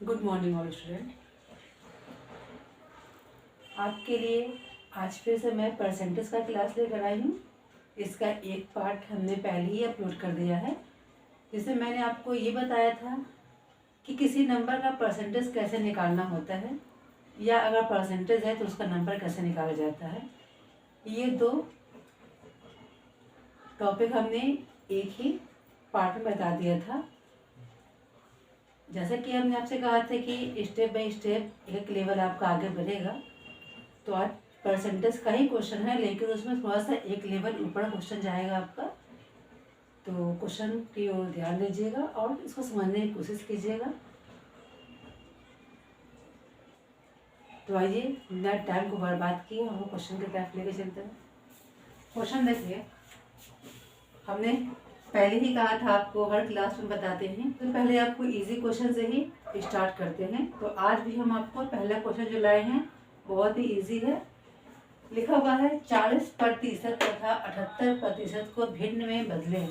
Good morning all student. आपके लिए आज फिर से मैं परसेंटेज का क्लास लेकर आई हूँ। इसका एक पार्ट हमने पहले ही अपलोड कर दिया है, जिसमें मैंने आपको ये बताया था कि किसी नंबर का परसेंटेज कैसे निकालना होता है, या अगर परसेंटेज है तो उसका नंबर कैसे निकाला जाता है। ये दो टॉपिक हमने एक ही पार्ट में बता दिया था। जैसा कि हमने आपसे कहा था कि स्टेप बाय स्टेप एक लेवल आपका आगे बढ़ेगा, तो आज परसेंटेज का ही क्वेश्चन है, लेकिन उसमें थोड़ा सा एक लेवल ऊपर क्वेश्चन जाएगा आपका। तो क्वेश्चन की ओर ध्यान दीजिएगा और इसको समझने की कोशिश कीजिएगा। तो आइए बिना टाइम को बर्बाद किए हम क्वेश्चन की तरफ लेके चलते हैं। क्वेश्चन देखिए, हमने पहले ही कहा था आपको हर क्लास में बताते हैं, तो पहले आपको इजी क्वेश्चन से ही स्टार्ट करते हैं। तो आज भी हम आपको पहला क्वेश्चन जो लाए हैं बहुत ही इजी है। लिखा हुआ है 40% तथा 78% को भिन्न में बदलें।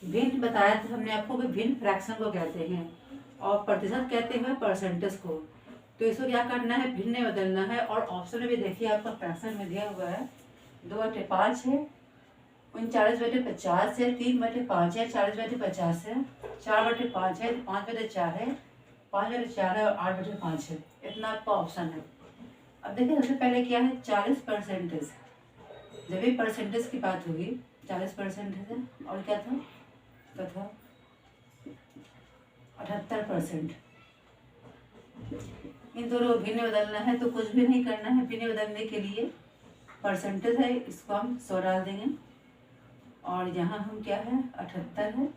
भिन्न बताया था हमने आपको कि भिन्न फ्रैक्शन को कहते हैं और प्रतिशत कहते हैं परसेंटेज को। तो इसको क्या करना है, भिन्न में बदलना है। और ऑप्शन में भी देखिए आपका फ्रैक्शन में दिया हुआ है 2/5 है, 39/50 है, 3/5 है, 40/50 है, 4/5 है, 5/4 है, 5/4 है और 8/5 है। इतना आपका ऑप्शन है। अब देखिए सबसे पहले क्या है 40%। जब भी परसेंटेज की बात होगी 40% है, और क्या था तथा 78%। इन दोनों भिन्न बदलना है तो कुछ भी नहीं करना है। भिन्न बदलने के लिए परसेंटेज है, इसको हम 100 डाल देंगे, और यहाँ हम क्या है 78 है,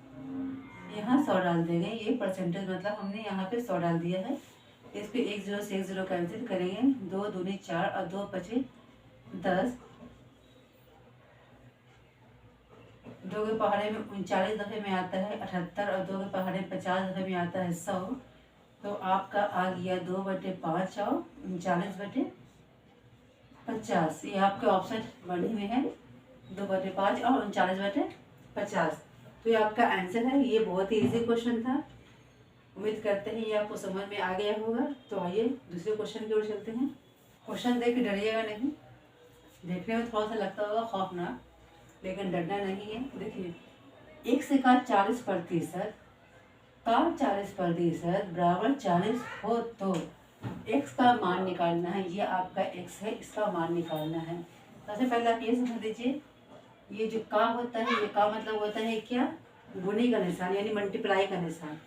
यहाँ 100 डाल देंगे। ये परसेंटेज मतलब हमने यहाँ पे 100 डाल दिया है। इस पे 1 0 से 1 0 कैंसिल करेंगे, 2 दूनी 4 और 2 5 10। 2 के पहाड़े में 39 दफे में आता है 78 और 2 के पहाड़े में 50 दफे में आता है 100। तो आपका आ गया 2/5 और 39/50। ये आपके ऑप्शन बने हुए हैं 2/5 और 39/50। तो ये आपका आंसर है। ये बहुत ही इजी क्वेश्चन था। उम्मीद करते हैं ये आपको समझ में आ गया होगा। तो आइए दूसरे क्वेश्चन की ओर चलते हैं। क्वेश्चन देख के डरिएगा नहीं। देखने में थोड़ा सा लगता होगा खौफनाक, लेकिन डरना नहीं है। देखिए, एक से का 40% का 40% बराबर 40 हो तो x का मान निकालना है। ये आपका x है, इसका मान निकालना है। सबसे पहले आप ये समझ लीजिए, ये जो का होता है, ये का मतलब होता है क्या, गुने का निशान यानी मल्टीप्लाई का निशान।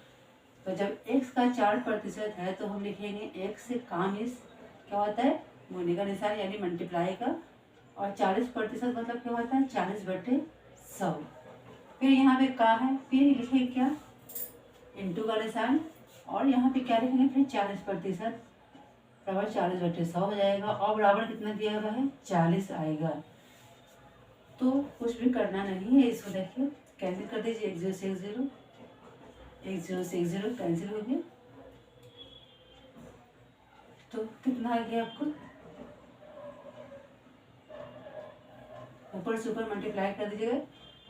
तो जब x का 4% है तो हम लिखेंगे x का मीन्स क्या होता है, गुने का निशान यानी मल्टीप्लाई का। और 40% मतलब क्या होता है 40/100। फिर यहाँ पे का है, फिर लिखेंगे क्या, इंटू का निशान, और यहाँ पे क्या लिखेंगे फिर 40% बराबर 40/100 हो जाएगा। और बराबर कितना दिया हुआ है 40 आएगा। तो कुछ भी करना नहीं है। इसको देखिए कैंसिल कर दीजिए, 1 0 से 1 0, 1 0 से 1 0 कैंसिल हो गया। तो कितना आ गया आपको, ऊपर से ऊपर मल्टीप्लाई कर दीजिएगा,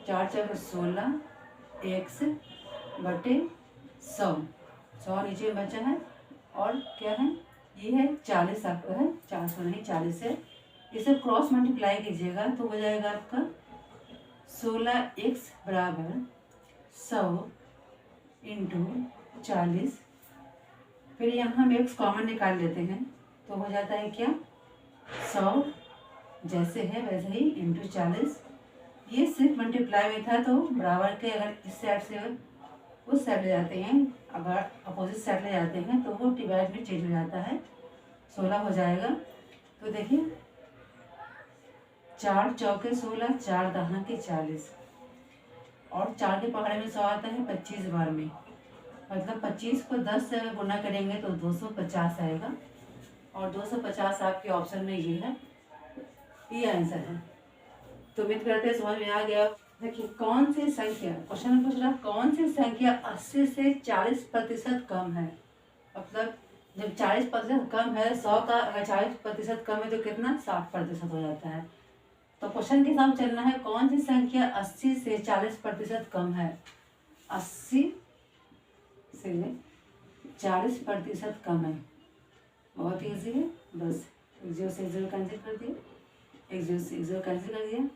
4 4 16 x/100। 100 नीचे बचा है और क्या है, ये है 40 आपका है, 400 नहीं 40 है। इसे क्रॉस मल्टीप्लाई कीजिएगा तो हो जाएगा आपका 16x बराबर 100 इंटू 40। फिर यहाँ हम x कॉमन निकाल लेते हैं तो हो जाता है क्या 100 जैसे है वैसे ही इंटू 40। ये सिर्फ मल्टीप्लाई में था तो बराबर के अगर इस साइड से उस साइड ले जाते हैं, अगर अपोजिट साइड ले जाते हैं तो वो डिवाइड में चेंज हो जाता है, 16 हो जाएगा। तो देखिए 4 चौके 16, 4 दहा के 40, और 4 के पहाड़े में 100 आता है 25 बार में, मतलब 25 को 10 से अगर गुना करेंगे तो 250 आएगा। और 250 आपके ऑप्शन में ये है, ये आंसर है। तो उम्मीद करते हैं समझ में आ गया। देखिए कौन सी संख्या, क्वेश्चन में पूछ रहा कौन सी संख्या 80 से 40% कम है। मतलब जब 40% कम है, 100 का अगर 40% कम है तो कितना 60% हो जाता है। तो क्वेश्चन के हिसाब चलना है, कौन सी संख्या 80 से 40% कम है। 80 से 40% कम है। बहुत ईजी है। बस 1 0 से 1 0 कैंसिल कर दिया, 1 0 से 1 0 कैंसिल कर दिया,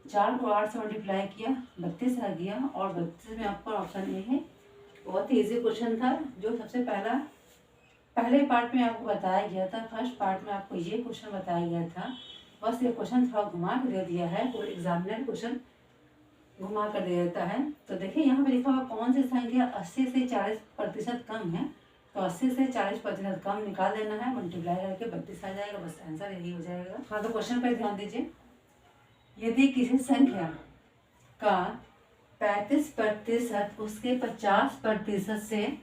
4 को 8 से मल्टीप्लाई किया, 32 आ गया। और 32 में आपका ऑप्शन ए है। बहुत ही ईजी क्वेश्चन था, जो सबसे पहले पार्ट में आपको बताया गया था। फर्स्ट पार्ट में आपको ये क्वेश्चन बताया गया था। बस ये क्वेश्चन थोड़ा घुमा कर दे दिया है, कोई एग्जामिनर क्वेश्चन घुमा कर दे देता है। तो देखिए यहाँ पे लिखा हुआ कौन सी संख्या 80 से 40% कम है। तो 80 से 40% कम निकाल देना है, मल्टीप्लाई करके 32 आ जाएगा। बस आंसर यही हो जाएगा। हाँ, तो क्वेश्चन पर ध्यान दीजिए। यदि किसी संख्या का 35% उसके 50% से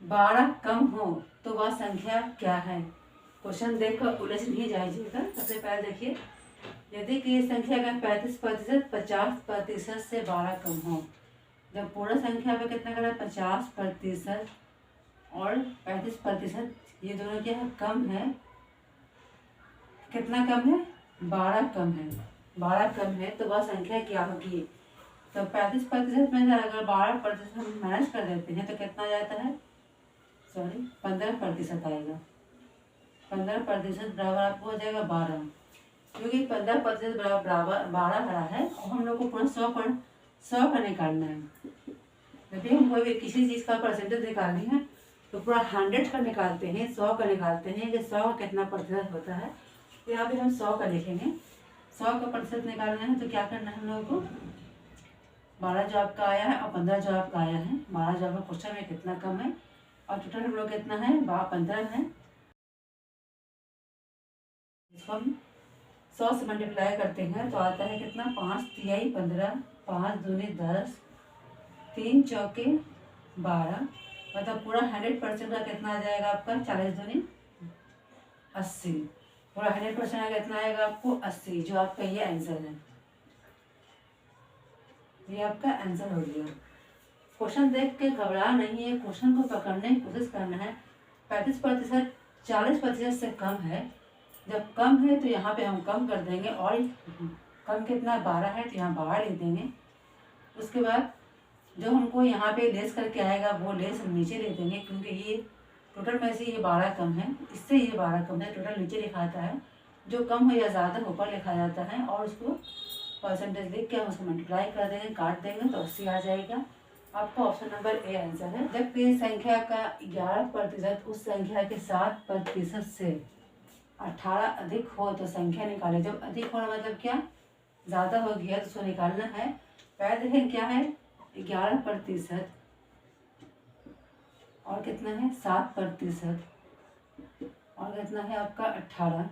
12 कम हो तो वह संख्या क्या है। क्वेश्चन देखकर उलझ नहीं जाइएगा। सबसे पहले देखिए, यदि किसी संख्या का 35% 50% से 12 कम हो। जब पूरा संख्या पे कितना करा, 50% और 35%, ये दोनों क्या है, कम है। कितना कम है, 12 कम है। 12 कम है तो वह संख्या क्या होगी। तो 35% में से अगर 12% हम माइनस कर देते हैं तो कितना आ जाता है, 15% आएगा। 15% बराबर आपको हो जाएगा 12, क्योंकि 15% बराबर 12 बड़ा है। और हम लोग को पूरा 100 का निकालना है। जब भी हम कोई भी किसी चीज़ का परसेंटेज निकालनी है तो पूरा 100 का निकालते हैं, 100 का निकालते हैं कि 100 का कितना प्रतिशत होता है। तो यहाँ पे हम 100 का लिखेंगे। 100 का प्रतिशत निकालना है तो क्या करना है हम लोगों को, 12 जो आपका आया है और 15 जो आपका आया है। 12 जो आपका क्वेश्चन में कितना कम है और टोटल हम लोग कितना है, 15 है। इसको हम 100 से मल्टीप्लाई करते हैं तो आता है कितना, 5 तिहाई 15, 5 दूनी 10, 3 चौके 12, मतलब पूरा 100% का कितना आ जाएगा आपका, 40 दूनी 80। पूरा 100% का कितना आएगा आपको, 80, जो आपका ये आंसर है। ये आपका आंसर हो गया। क्वेश्चन देख के घबरा नहीं है, क्वेश्चन को पकड़ने की कोशिश करना है। 35% 40% से कम है। जब कम है तो यहाँ पे हम कम कर देंगे, और कम कितना, 12 है तो यहाँ 12 लिख देंगे। उसके बाद जो हमको यहाँ पे लेस करके आएगा वो लेस हम नीचे ले देंगे, क्योंकि ये टोटल में से ये 12 कम है, इससे ये 12 कम है। टोटल नीचे लिखा आता है, जो कम हो या ज़्यादा ऊपर लिखा जाता है। और उसको परसेंटेज लिख के हम उसको मल्टीप्लाई कर देंगे, काट देंगे तो 80 आ जाएगा। आपका ऑप्शन नंबर ए आंसर है। जब किसी संख्या का 11% उस संख्या के 7% से 18 अधिक हो तो संख्या निकाले। जब अधिक होना मतलब क्या, ज़्यादा हो गया तो उसको निकालना है। पहले देखें क्या है, 11% और कितना है, 7% और कितना है आपका 18।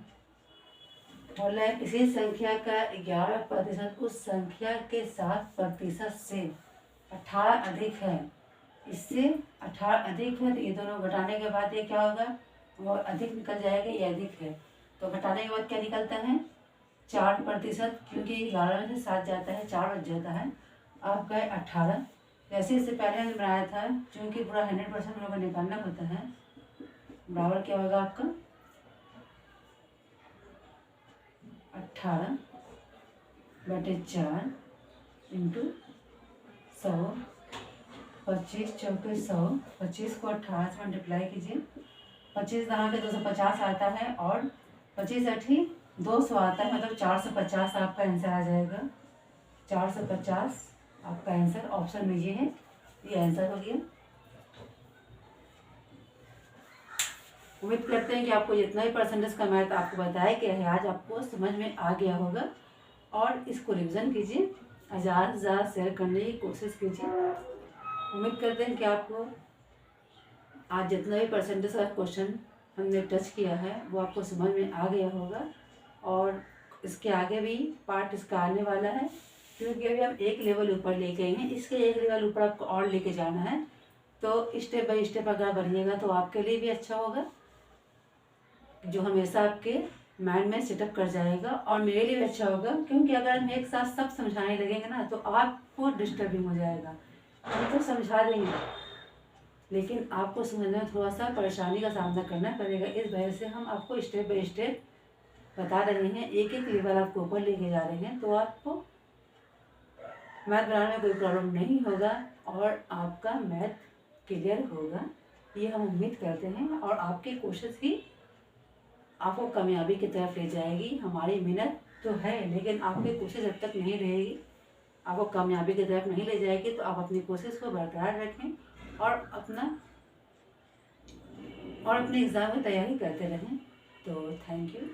बोला है किसी संख्या का 11% उस संख्या के 7% से 18 अधिक है। इससे 18 अधिक है तो ये दोनों घटाने के बाद ये क्या होगा, वो अधिक निकल जाएगा, ये अधिक है। तो घटाने के बाद क्या निकलता है, 4%, क्योंकि 11 में से 7 जाता है, 4 बच जाता है। आपका 18। जैसे इससे पहले हमने बनाया था, क्योंकि पूरा 100% हम लोग को निकालना होता है। बराबर क्या होगा आपका, 18/4 इंटू 100, 25 चौके 100, 25 को 18 से मल्टीप्लाई कीजिए। 25 दहा के 250 आता है, और 25 8 200 आता है, मतलब 450 आपका आंसर आ जाएगा। 450 आपका आंसर ऑप्शन में ये है, ये आंसर हो गया। उम्मीद करते हैं कि आपको जितना भी परसेंटेज का मैथ आपको बताया गया है आज आपको समझ में आ गया होगा, और इसको रिवीजन कीजिए, ज़्यादा से ज़्यादा शेयर करने की कोशिश कीजिए। उम्मीद करते हैं कि आपको आज जितना भी परसेंटेज का क्वेश्चन हमने टच किया है वो आपको समझ में आ गया होगा। और इसके आगे भी पार्ट इसका आने वाला है, क्योंकि अभी हम एक लेवल ऊपर ले गए हैं, इसके एक लेवल ऊपर आपको और लेके जाना है। तो स्टेप बाय स्टेप अगर बढ़िएगा तो आपके लिए भी अच्छा होगा, जो हमेशा आपके माइंड में सेटअप कर जाएगा, और मेरे लिए भी अच्छा होगा। क्योंकि अगर हम एक साथ सब समझाने लगेंगे ना तो आपको डिस्टर्बिंग हो जाएगा। हम तो समझा देंगे लेकिन आपको समझने में थोड़ा सा परेशानी का सामना करना पड़ेगा। इस वजह से हम आपको स्टेप बाय स्टेप बता रहे हैं, एक एक लेवल आपको ऊपर लेके जा रहे हैं, तो आपको मैथ बनाने में कोई प्रॉब्लम नहीं होगा और आपका मैथ क्लियर होगा, ये हम उम्मीद करते हैं। और आपकी कोशिश ही आपको कामयाबी की तरफ ले जाएगी। हमारी मेहनत तो है, लेकिन आपकी कोशिश जब तक नहीं रहेगी, आपको कामयाबी की तरफ नहीं ले जाएगी। तो आप अपनी कोशिश को बरकरार रखें और अपने एग्ज़ाम की तैयारी करते रहें। तो थैंक यू।